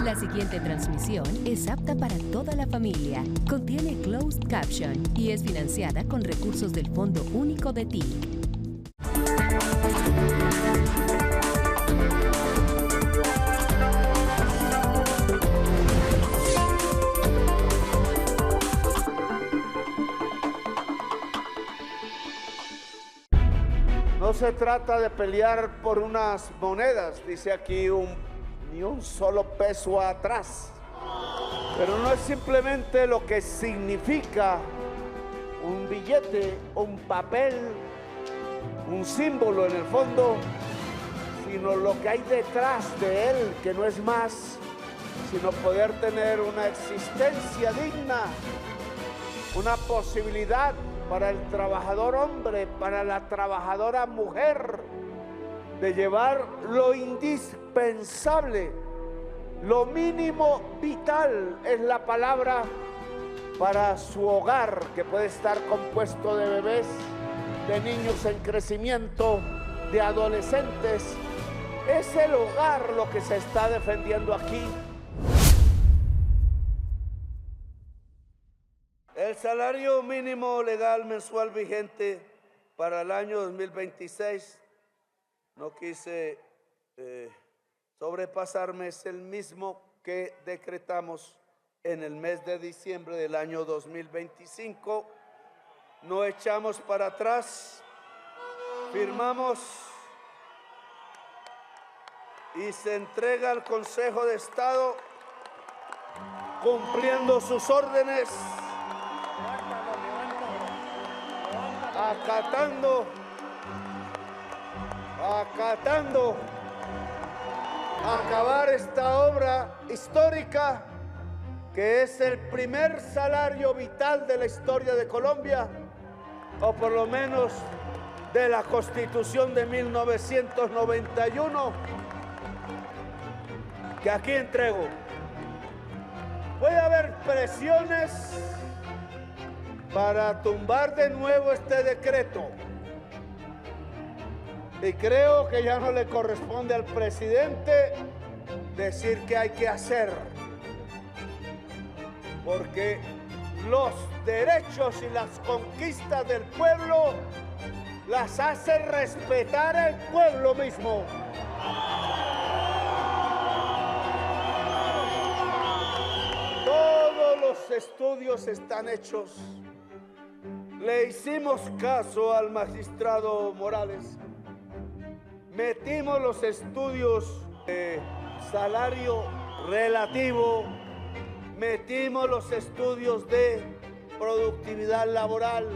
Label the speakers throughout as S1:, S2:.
S1: La siguiente transmisión es apta para toda la familia, contiene closed caption y es financiada con recursos del Fondo Único de TIC.
S2: No se trata de pelear por unas monedas, dice aquí ni un solo peso atrás. Pero no es simplemente lo que significa un billete, un papel, un símbolo en el fondo, sino lo que hay detrás de él, que no es más, sino poder tener una existencia digna, una posibilidad para el trabajador hombre, para la trabajadora mujer, de llevar lo indispensable, lo mínimo vital es la palabra para su hogar, que puede estar compuesto de bebés, de niños en crecimiento, de adolescentes. Es el hogar lo que se está defendiendo aquí. El salario mínimo legal mensual vigente para el año 2026, no quise sobrepasarme, es el mismo que decretamos en el mes de diciembre del año 2025. No echamos para atrás, firmamos y se entrega al Consejo de Estado cumpliendo sus órdenes, acatando, acabar esta obra histórica que es el primer salario vital de la historia de Colombia, o por lo menos de la Constitución de 1991, que aquí entrego. Puede haber presiones para tumbar de nuevo este decreto, y creo que ya no le corresponde al presidente decir qué hay que hacer, porque los derechos y las conquistas del pueblo las hace respetar el pueblo mismo. Todos los estudios están hechos. Le hicimos caso al magistrado Morales. Metimos los estudios de salario relativo, metimos los estudios de productividad laboral,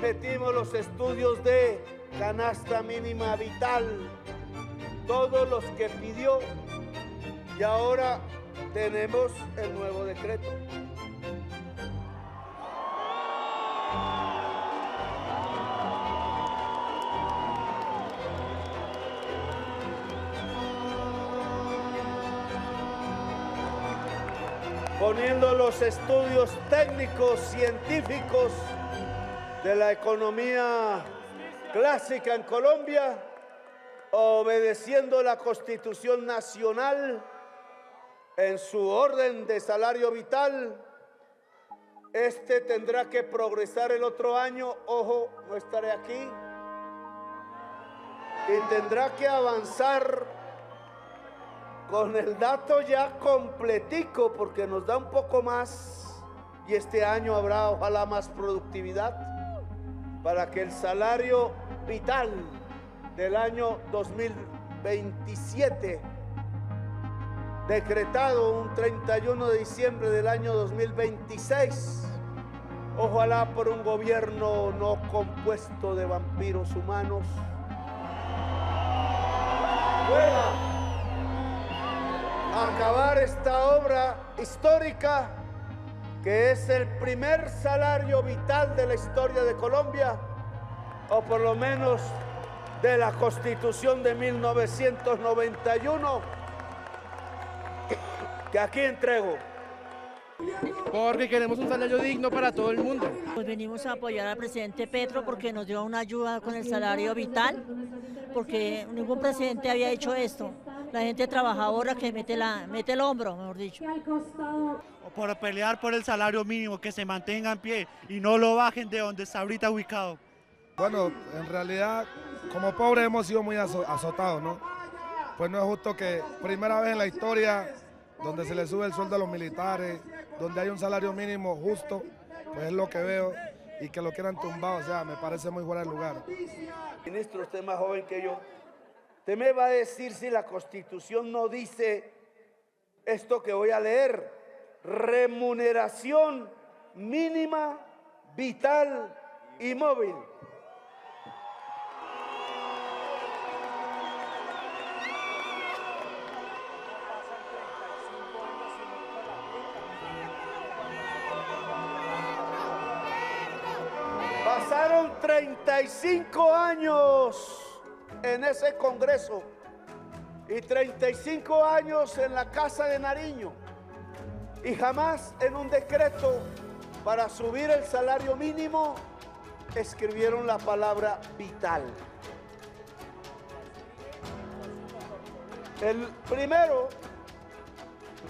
S2: metimos los estudios de canasta mínima vital, todos los que pidió, y ahora tenemos el nuevo decreto. Poniendo los estudios técnicos, científicos de la economía clásica en Colombia, obedeciendo la Constitución Nacional en su orden de salario vital. Este tendrá que progresar el otro año, ojo, no estaré aquí, y tendrá que avanzar con el dato ya completico, porque nos da un poco más, y este año habrá ojalá más productividad, para que el salario vital del año 2027, decretado un 31 de diciembre del año 2026, ojalá por un gobierno no compuesto de vampiros humanos, pueda acabar esta obra histórica que es el primer salario vital de la historia de Colombia, o por lo menos de la Constitución de 1991, que aquí entrego.
S3: Porque queremos un salario digno para todo el mundo.
S4: Pues venimos a apoyar al presidente Petro porque nos dio una ayuda con el salario vital, porque ningún presidente había hecho esto. la gente trabajadora que mete el hombro, mejor dicho.
S5: O por pelear por el salario mínimo, que se mantenga en pie y no lo bajen de donde está ahorita ubicado.
S6: Bueno, en realidad, como pobres hemos sido muy azotados, ¿no? Pues no es justo que primera vez en la historia donde se le sube el sueldo a los militares, donde hay un salario mínimo justo, pues es lo que veo, y que lo quieran tumbado, o sea, me parece muy fuera de lugar.
S2: Ministro, usted es más joven que yo. Usted me va a decir si la Constitución no dice esto que voy a leer: remuneración mínima, vital y móvil. Pasaron 35 años en ese Congreso y 35 años en la Casa de Nariño, y jamás en un decreto para subir el salario mínimo escribieron la palabra vital. El primero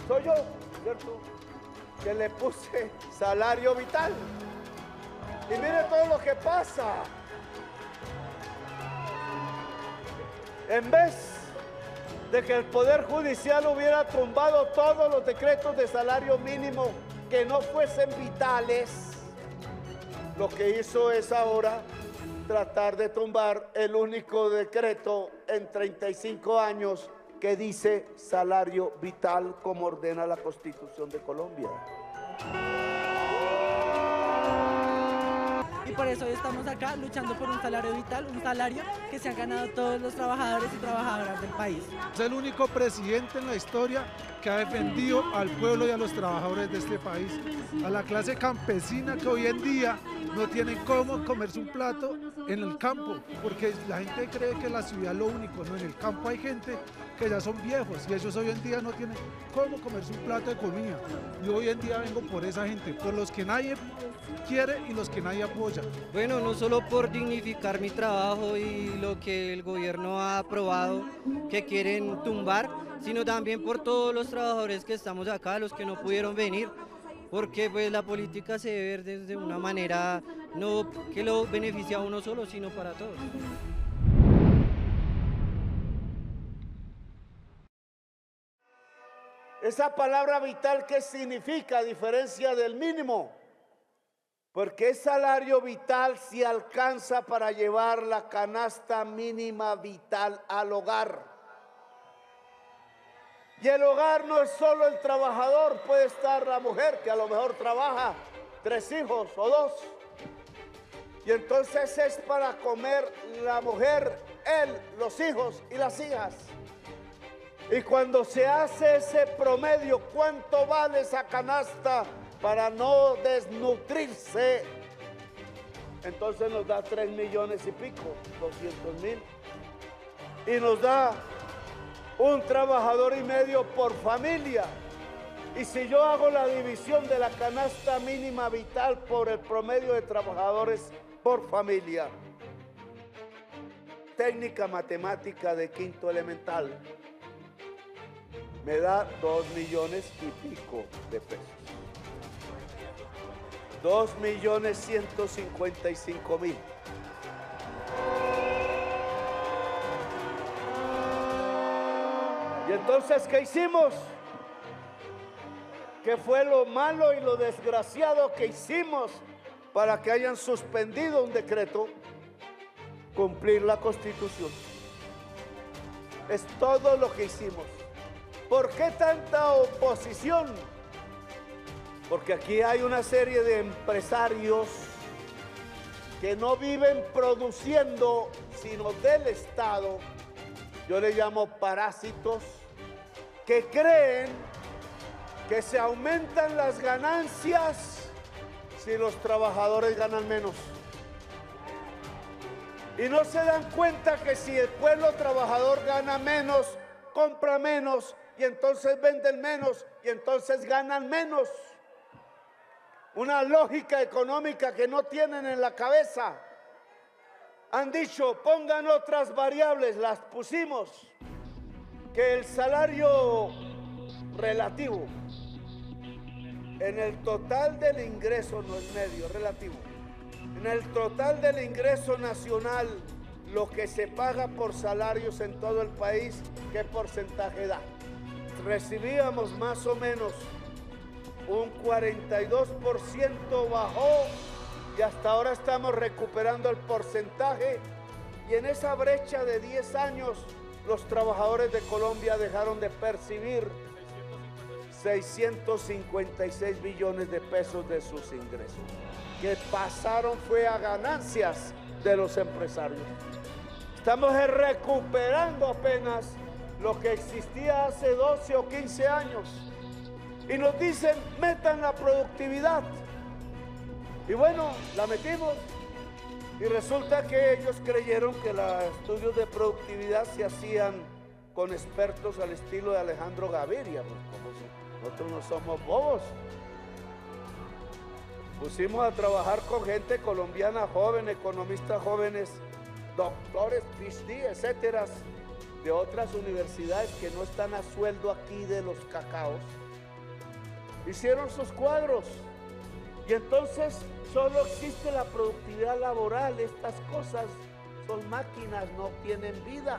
S2: soy yo, ¿cierto?, que le puse salario vital. Y mire todo lo que pasa. En vez de que el Poder Judicial hubiera tumbado todos los decretos de salario mínimo que no fuesen vitales, lo que hizo es ahora tratar de tumbar el único decreto en 35 años que dice salario vital como ordena la Constitución de Colombia.
S7: Y por eso hoy estamos acá luchando por un salario vital, un salario que se han ganado todos los trabajadores y trabajadoras del país.
S8: Es el único presidente en la historia que ha defendido al pueblo y a los trabajadores de este país, a la clase campesina que hoy en día no tienen cómo comerse un plato en el campo, porque la gente cree que la ciudad es lo único, no, en el campo hay gente que ya son viejos y ellos hoy en día no tienen cómo comerse un plato de comida. Yo hoy en día vengo por esa gente, por los que nadie quiere y los que nadie apoya.
S9: Bueno, no solo por dignificar mi trabajo y lo que el gobierno ha aprobado que quieren tumbar, sino también por todos los trabajadores que estamos acá, los que no pudieron venir, porque pues la política se debe ver desde una manera no que lo beneficia a uno solo, sino para todos.
S2: Esa palabra vital, ¿qué significa a diferencia del mínimo? Porque es salario vital si alcanza para llevar la canasta mínima vital al hogar. Y el hogar no es solo el trabajador, puede estar la mujer que a lo mejor trabaja 3 hijos o 2. Y entonces es para comer la mujer, él, los hijos y las hijas. Y cuando se hace ese promedio, ¿cuánto vale esa canasta para no desnutrirse? Entonces nos da 3 millones y pico, 200,000. Y nos da un trabajador y medio por familia. Y si yo hago la división de la canasta mínima vital por el promedio de trabajadores por familia, técnica matemática de quinto elemental, me da 2 millones y pico de pesos. 2.155.000. Y entonces, ¿qué hicimos? ¿Qué fue lo malo y lo desgraciado que hicimos para que hayan suspendido un decreto? Cumplir la Constitución. Es todo lo que hicimos. ¿Por qué tanta oposición? Porque aquí hay una serie de empresarios que no viven produciendo, sino del Estado. Yo le llamo parásitos, que creen que se aumentan las ganancias si los trabajadores ganan menos. Y no se dan cuenta que si el pueblo trabajador gana menos, compra menos, y entonces venden menos, y entonces ganan menos. Una lógica económica que no tienen en la cabeza. Han dicho, pongan otras variables, las pusimos. que el salario relativo en el total del ingreso, no es medio, relativo, en el total del ingreso nacional, lo que se paga por salarios en todo el país, ¿qué porcentaje da? Recibíamos más o menos un 42%, bajó y hasta ahora estamos recuperando el porcentaje, y en esa brecha de 10 años los trabajadores de Colombia dejaron de percibir 656 billones de pesos de sus ingresos, que pasaron fue a ganancias de los empresarios. Estamos recuperando apenas lo que existía hace 12 o 15 años. Y nos dicen, metan la productividad. Y bueno, la metimos. Y resulta que ellos creyeron que los estudios de productividad se hacían con expertos al estilo de Alejandro Gaviria. Pues nosotros no somos bobos. Pusimos a trabajar con gente colombiana joven, economistas jóvenes, doctores, PhD, etcétera, de otras universidades que no están a sueldo aquí de los cacaos. Hicieron sus cuadros y entonces solo existe la productividad laboral. Estas cosas son máquinas, no tienen vida.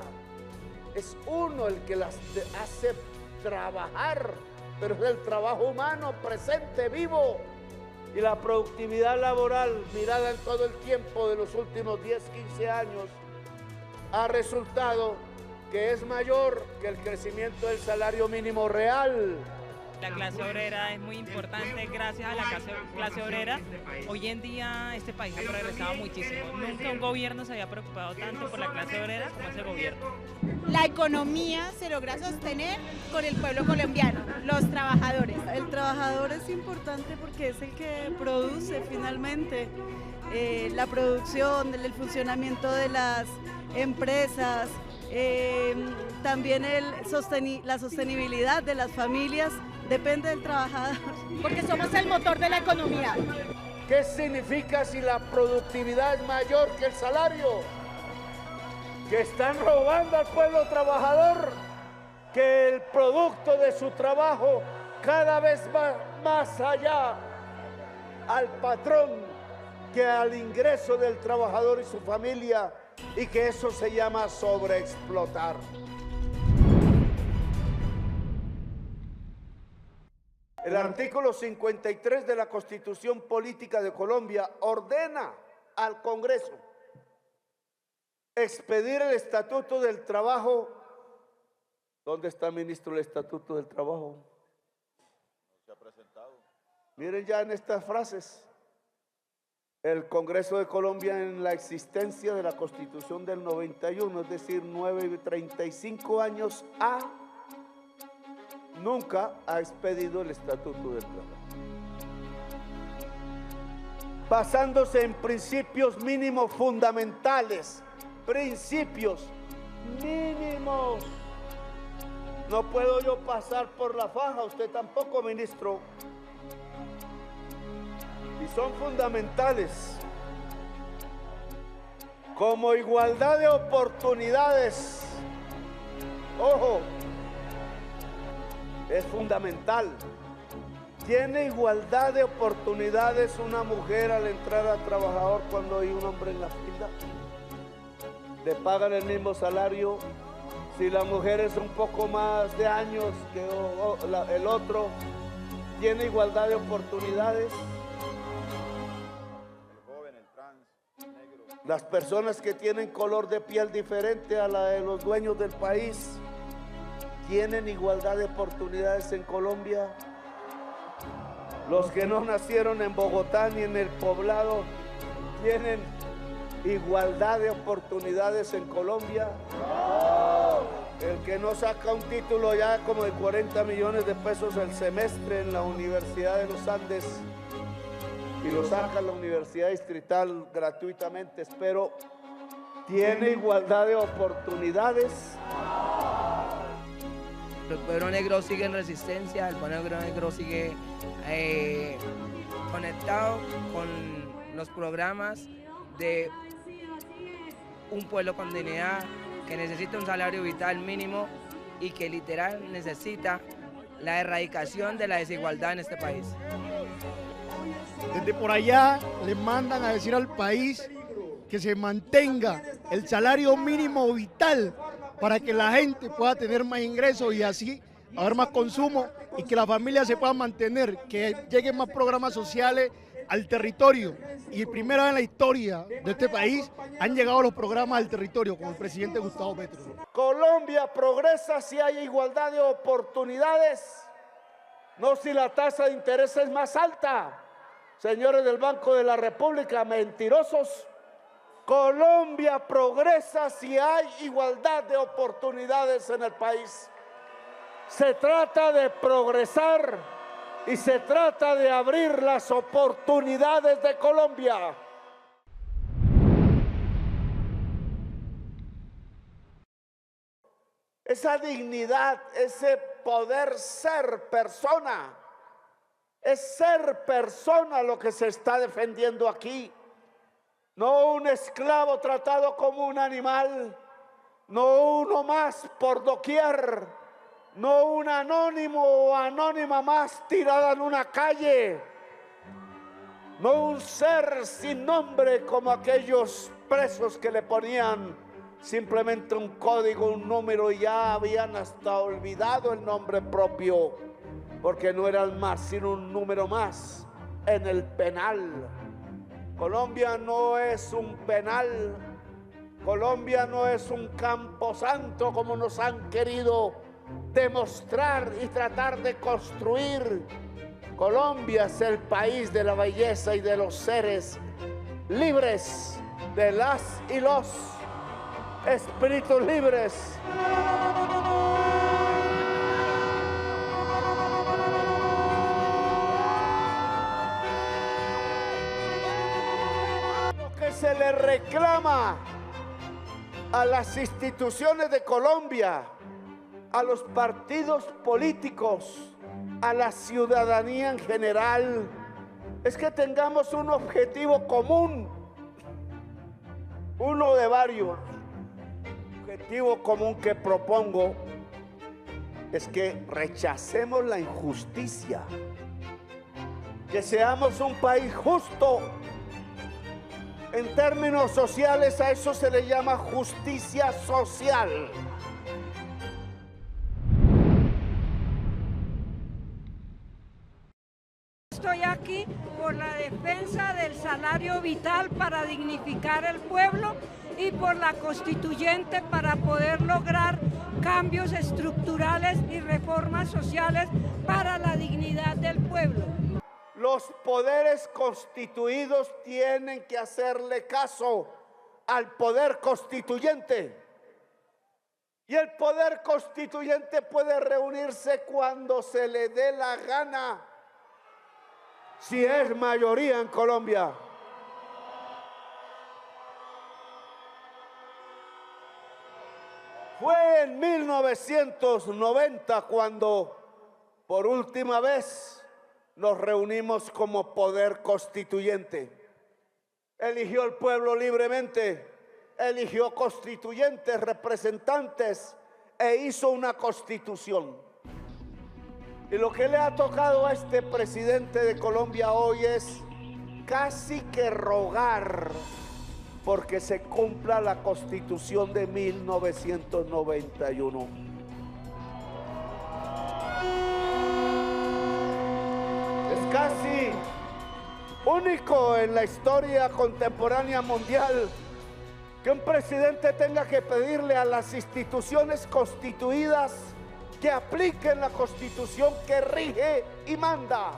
S2: Es uno el que las hace trabajar, pero es el trabajo humano presente, vivo. Y la productividad laboral, mirada en todo el tiempo de los últimos 10, 15 años, ha resultado que es mayor que el crecimiento del salario mínimo real.
S10: La clase obrera es muy importante. Gracias a la clase obrera, hoy en día este país ha progresado muchísimo. Nunca un gobierno se había preocupado tanto por la clase obrera como ese gobierno.
S11: La economía se logra sostener con el pueblo colombiano, los trabajadores.
S12: El trabajador es importante porque es el que produce finalmente la producción, el funcionamiento de las empresas, también la sostenibilidad de las familias depende del trabajador.
S11: Porque somos el motor de la economía.
S2: ¿Qué significa si la productividad es mayor que el salario? Que están robando al pueblo trabajador, que el producto de su trabajo cada vez va más allá al patrón que al ingreso del trabajador y su familia, y que eso se llama sobreexplotar. El artículo 53 de la Constitución Política de Colombia ordena al Congreso expedir el Estatuto del Trabajo. ¿Dónde está, ministro, el Estatuto del Trabajo?
S13: No se ha presentado.
S2: Miren ya en estas frases. El Congreso de Colombia, en la existencia de la Constitución del 91, es decir, 35 años nunca ha expedido el Estatuto del Trabajo, basándose en principios mínimos fundamentales, principios mínimos. No puedo yo pasar por la faja, usted tampoco, ministro. Y son fundamentales, como igualdad de oportunidades. Ojo, es fundamental. ¿Tiene igualdad de oportunidades una mujer al entrar a trabajar cuando hay un hombre en la fila? ¿Le pagan el mismo salario? Si la mujer es un poco más de años que el otro, ¿tiene igualdad de oportunidades? Las personas que tienen color de piel diferente a la de los dueños del país, ¿tienen igualdad de oportunidades en Colombia? Los que no nacieron en Bogotá ni en el Poblado, ¿tienen igualdad de oportunidades en Colombia? El que no saca un título ya como de 40 millones de pesos el semestre en la Universidad de los Andes y lo saca a la Universidad Distrital gratuitamente, espero, ¿tiene igualdad de oportunidades?
S14: El pueblo negro sigue en resistencia, el pueblo negro sigue conectado con los programas de un pueblo con dignidad que necesita un salario vital mínimo y que literal necesita la erradicación de la desigualdad en este país.
S15: Desde por allá le mandan a decir al país que se mantenga el salario mínimo vital para que la gente pueda tener más ingresos y así haber más consumo y que la familia se pueda mantener, que lleguen más programas sociales al territorio. Y primera vez en la historia de este país han llegado los programas al territorio con el presidente Gustavo Petro.
S2: Colombia progresa si hay igualdad de oportunidades, no si la tasa de interés es más alta. Señores del Banco de la República, mentirosos. Colombia progresa si hay igualdad de oportunidades en el país. Se trata de progresar y se trata de abrir las oportunidades de Colombia. Esa dignidad, ese poder ser persona, es ser persona lo que se está defendiendo aquí. No un esclavo tratado como un animal, no uno más por doquier, no un anónimo o anónima más tirada en una calle, no un ser sin nombre como aquellos presos que le ponían simplemente un código, un número y ya habían hasta olvidado el nombre propio, porque no eran más sino un número más en el penal. Colombia no es un penal, Colombia no es un camposanto como nos han querido demostrar y tratar de construir. Colombia es el país de la belleza y de los seres libres, de las y los espíritus libres. Se le reclama a las instituciones de Colombia, a los partidos políticos, a la ciudadanía en general, es que tengamos un objetivo común, uno de varios. El objetivo común que propongo es que rechacemos la injusticia, que seamos un país justo. En términos sociales a eso se le llama justicia social.
S16: Estoy aquí por la defensa del salario vital para dignificar el pueblo y por la constituyente para poder lograr cambios estructurales y reformas sociales para la dignidad del pueblo.
S2: Los poderes constituidos tienen que hacerle caso al poder constituyente. Y el poder constituyente puede reunirse cuando se le dé la gana, si es mayoría en Colombia. Fue en 1990 cuando por última vez nos reunimos como poder constituyente. Eligió el pueblo libremente, eligió constituyentes, representantes e hizo una constitución. Y lo que le ha tocado a este presidente de Colombia hoy es casi que rogar porque se cumpla la constitución de 1991. Casi único en la historia contemporánea mundial que un presidente tenga que pedirle a las instituciones constituidas que apliquen la constitución que rige y manda.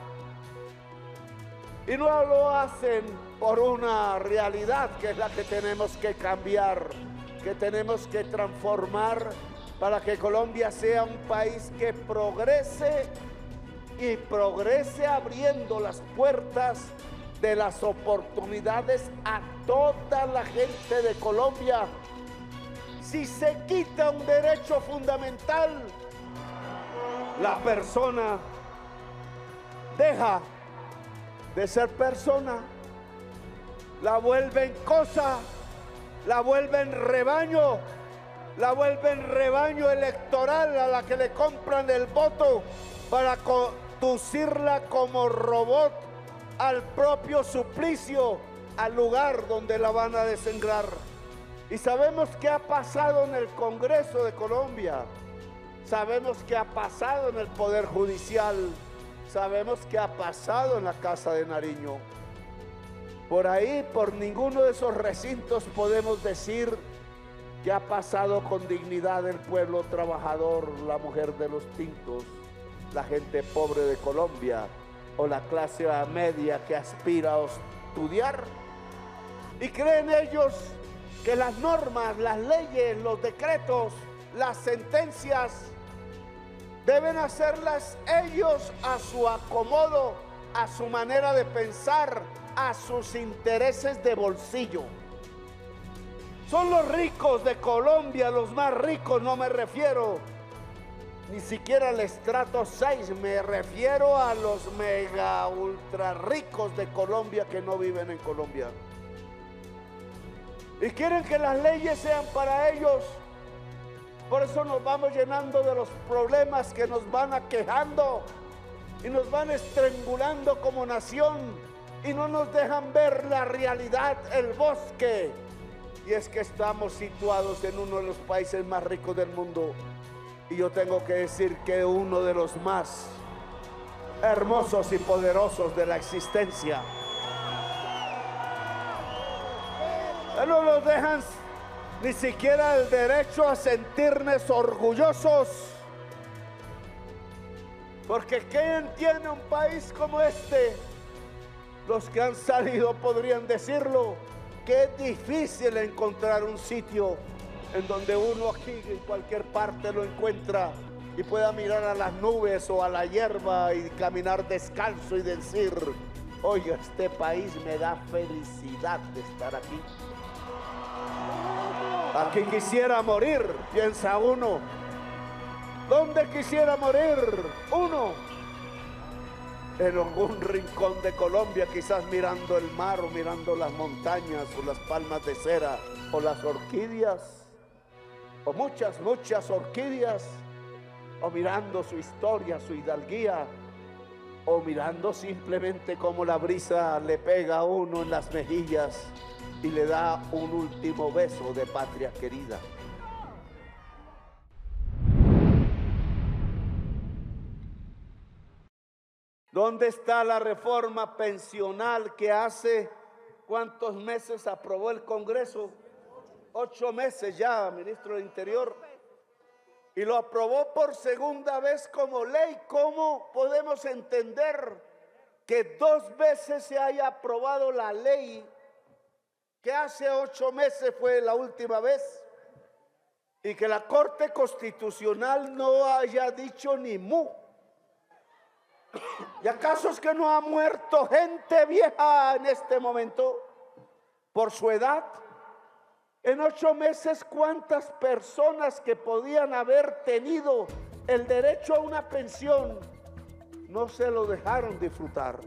S2: Y no lo hacen por una realidad que es la que tenemos que cambiar, que tenemos que transformar para que Colombia sea un país que progrese y progrese abriendo las puertas de las oportunidades a toda la gente de Colombia. Si se quita un derecho fundamental, la persona deja de ser persona, la vuelven cosa, la vuelven rebaño la vuelven rebaño electoral a la que le compran el voto para conducirla como robot al propio suplicio, al lugar donde la van a desangrar. Y sabemos qué ha pasado en el Congreso de Colombia, sabemos qué ha pasado en el Poder Judicial, sabemos qué ha pasado en la Casa de Nariño. Por ahí, por ninguno de esos recintos podemos decir qué ha pasado con dignidad el pueblo trabajador, la mujer de los tintos, la gente pobre de Colombia o la clase media que aspira a estudiar. Y creen ellos que las normas, las leyes, los decretos, las sentencias deben hacerlas ellos a su acomodo, a su manera de pensar, a sus intereses de bolsillo. Son los ricos de Colombia, los más ricos, no me refiero ni siquiera al estrato 6, me refiero a los mega ultra ricos de Colombia que no viven en Colombia. Y quieren que las leyes sean para ellos. Por eso nos vamos llenando de los problemas que nos van aquejando y nos van estrangulando como nación y no nos dejan ver la realidad, el bosque. Y es que estamos situados en uno de los países más ricos del mundo. Y yo tengo que decir que uno de los más hermosos y poderosos de la existencia. No nos dejan ni siquiera el derecho a sentirnos orgullosos. Porque ¿quién tiene un país como este? Los que han salido podrían decirlo, que es difícil encontrar un sitio en donde uno aquí en cualquier parte lo encuentra y pueda mirar a las nubes o a la hierba y caminar descalzo y decir, oiga, este país me da felicidad de estar aquí. Aquí quisiera morir, piensa uno. ¿Dónde quisiera morir uno? En algún rincón de Colombia, quizás mirando el mar o mirando las montañas o las palmas de cera o las orquídeas o muchas orquídeas, o mirando su historia, su hidalguía, o mirando simplemente cómo la brisa le pega a uno en las mejillas y le da un último beso de patria querida. ¿Dónde está la reforma pensional que hace cuántos meses aprobó el Congreso? 8 meses ya, ministro del Interior. Y lo aprobó por segunda vez como ley. ¿Cómo podemos entender que 2 veces se haya aprobado la ley que hace 8 meses fue la última vez y que la Corte Constitucional no haya dicho ni mu? ¿Y acaso es que no ha muerto gente vieja en este momento por su edad? En 8 meses, ¿cuántas personas que podían haber tenido el derecho a una pensión no se lo dejaron disfrutar?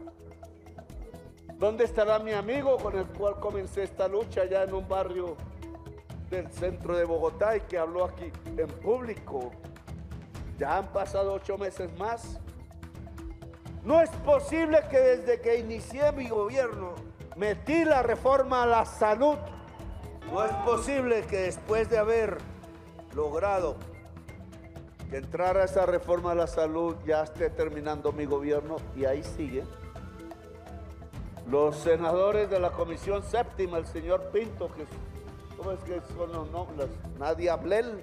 S2: ¿Dónde estará mi amigo con el cual comencé esta lucha allá en un barrio del centro de Bogotá y que habló aquí en público? Ya han pasado 8 meses más. No es posible que desde que inicié mi gobierno metí la reforma a la salud. No es posible que después de haber logrado que entrara esa reforma a la salud ya esté terminando mi gobierno y ahí sigue. Los senadores de la Comisión Séptima, el señor Pinto, que ¿cómo es que son los nombres? Nadia Blel.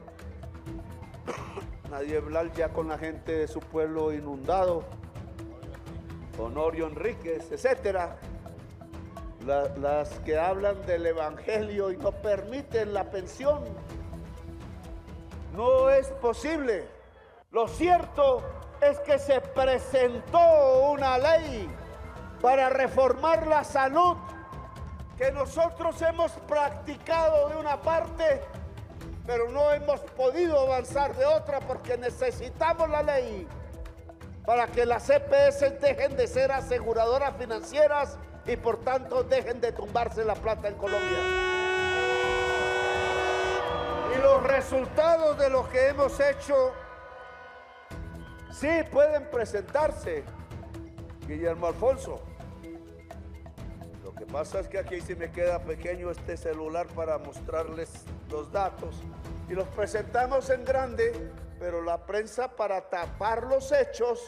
S2: Nadia Blel ya con la gente de su pueblo inundado. Honorio Enríquez, etcétera. Las que hablan del evangelio y no permiten la pensión. No es posible. Lo cierto es que se presentó una ley para reformar la salud que nosotros hemos practicado de una parte, pero no hemos podido avanzar de otra porque necesitamos la ley para que las EPS dejen de ser aseguradoras financieras y por tanto dejen de tumbarse la plata en Colombia. Y los resultados de lo que hemos hecho sí pueden presentarse, Guillermo Alfonso. Lo que pasa es que aquí sí me queda pequeño este celular para mostrarles los datos y los presentamos en grande, pero la prensa, para tapar los hechos,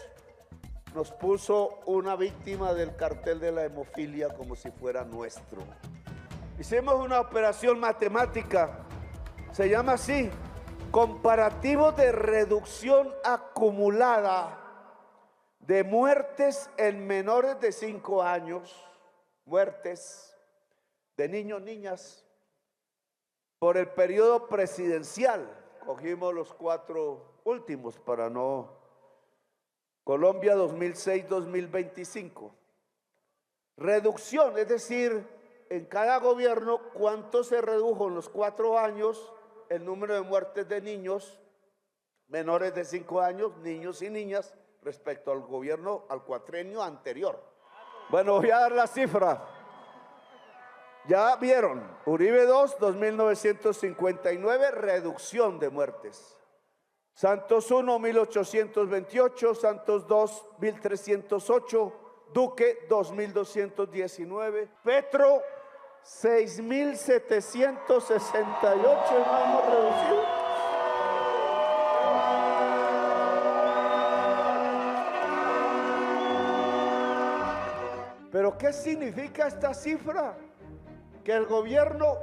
S2: nos puso una víctima del cartel de la hemofilia como si fuera nuestro. Hicimos una operación matemática, se llama así: comparativo de reducción acumulada de muertes en menores de 5 años, muertes de niños, niñas, por el periodo presidencial. Cogimos los 4 últimos para no... Colombia 2006-2025. Reducción, es decir, en cada gobierno, ¿cuánto se redujo en los 4 años el número de muertes de niños menores de 5 años, niños y niñas, respecto al gobierno, al cuatrenio anterior? Bueno, voy a dar la cifra. Ya vieron, Uribe 2, 2.959, reducción de muertes. Santos 1, 1.828, Santos 2, 1.308, Duque 2.219, Petro 6.768, hemos reducido. Pero ¿qué significa esta cifra? Que el gobierno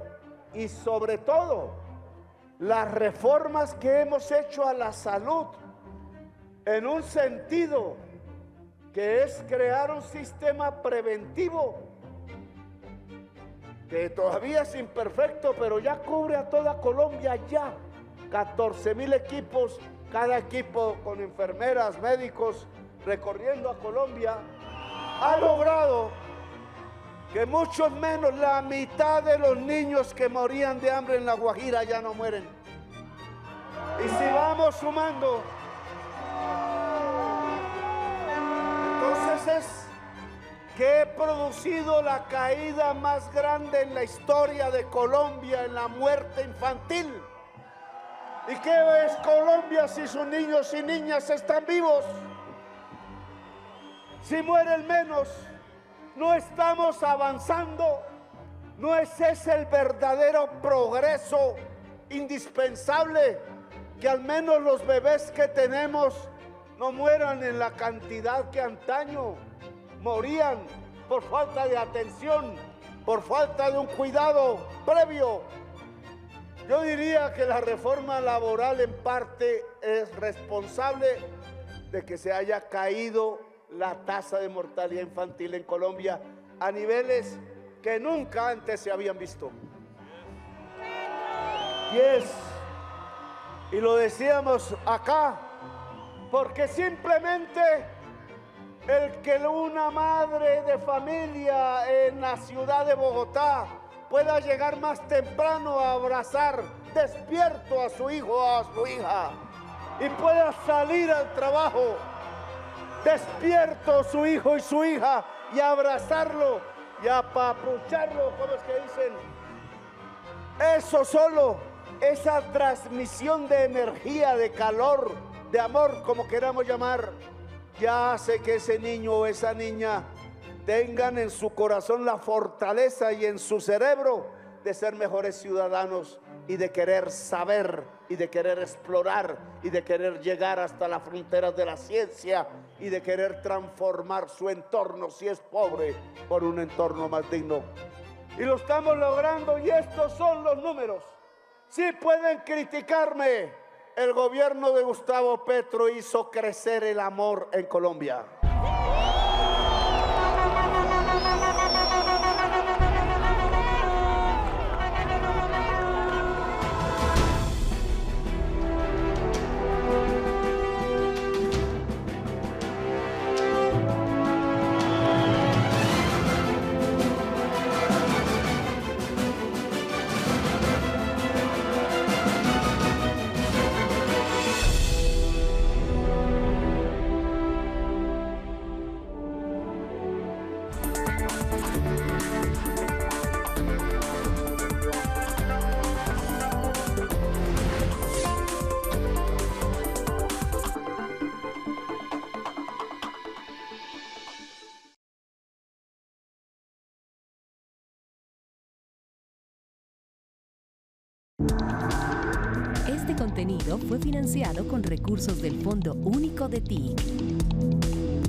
S2: y sobre todo las reformas que hemos hecho a la salud en un sentido que es crear un sistema preventivo que todavía es imperfecto, pero ya cubre a toda Colombia ya. 14.000 equipos, cada equipo con enfermeras, médicos, recorriendo a Colombia, ha logrado que mucho menos la mitad de los niños que morían de hambre en La Guajira ya no mueren. Y si vamos sumando, entonces es que he producido la caída más grande en la historia de Colombia en la muerte infantil. ¿Y qué es Colombia si sus niños y niñas están vivos? Si mueren menos. No estamos avanzando, no es ese el verdadero progreso indispensable, que al menos los bebés que tenemos no mueran en la cantidad que antaño morían por falta de atención, por falta de un cuidado previo. Yo diría que la reforma laboral en parte es responsable de que se haya caído la tasa de mortalidad infantil en Colombia a niveles que nunca antes se habían visto. Y lo decíamos acá, porque simplemente el que una madre de familia en la ciudad de Bogotá pueda llegar más temprano a abrazar despierto a su hijo o a su hija y pueda salir al trabajo despierto su hijo y su hija y abrazarlo y apapucharlo, ¿cómo es que dicen? Eso solo, esa transmisión de energía, de calor, de amor, como queramos llamar, ya hace que ese niño o esa niña tengan en su corazón la fortaleza y en su cerebro de ser mejores ciudadanos y de querer saber y de querer explorar y de querer llegar hasta las fronteras de la ciencia y de querer transformar su entorno, si es pobre, por un entorno más digno. Y lo estamos logrando, y estos son los números. Sí pueden criticarme, el gobierno de Gustavo Petro hizo crecer el amor en Colombia.
S1: Este contenido fue financiado con recursos del Fondo Único de TIC.